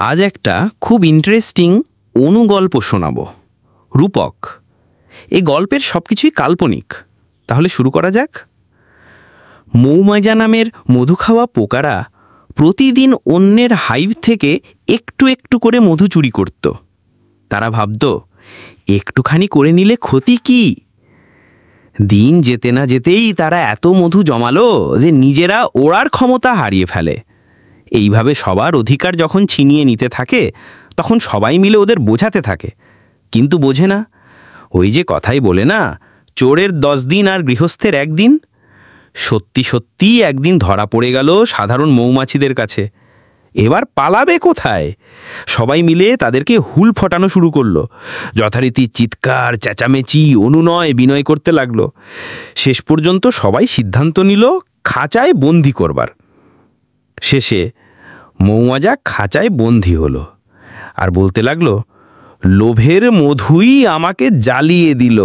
আজ একটা খুব ইন্টারেস্টিং অনুগল্প শোনাব। রূপক। এই গল্পের সব কিছুই কাল্পনিক। তাহলে শুরু করা যাক। মৌমাজা নামের মধু খাওয়া পোকারা প্রতিদিন অন্যের হাইভ থেকে একটু একটু করে মধু চুরি করত। তারা ভাবত, একটুখানি করে নিলে ক্ষতি কি? দিন যেতে না যেতেই তারা এত মধু জমালো যে নিজেরা ওড়ার ক্ষমতা হারিয়ে ফেলে। এইভাবে সবার অধিকার যখন ছিনিয়ে নিতে থাকে, তখন সবাই মিলে ওদের বোঝাতে থাকে, কিন্তু বোঝে না। ওই যে কথাই বলে না, চোরের 10 দিন আর গৃহস্থের 1 দিন। সত্যি সত্যি একদিন ধরা পড়ে গেল সাধারণ মৌমাছিদের কাছে। এবার পালাবে কোথায়? সবাই মিলে তাদেরকে হুল ফটানো শুরু করলো। যথারীতি চিৎকার, চেঁচামেচি, অনুনয় বিনয় করতে লাগলো। শেষ পর্যন্ত সবাই সিদ্ধান্ত নিল খাঁচায় বন্দি করবার। শেষে মৌমাজা খাঁচায় বন্দি হলো আর বলতে লাগলো, লোভের মধুই আমাকে জ্বালিয়ে দিল।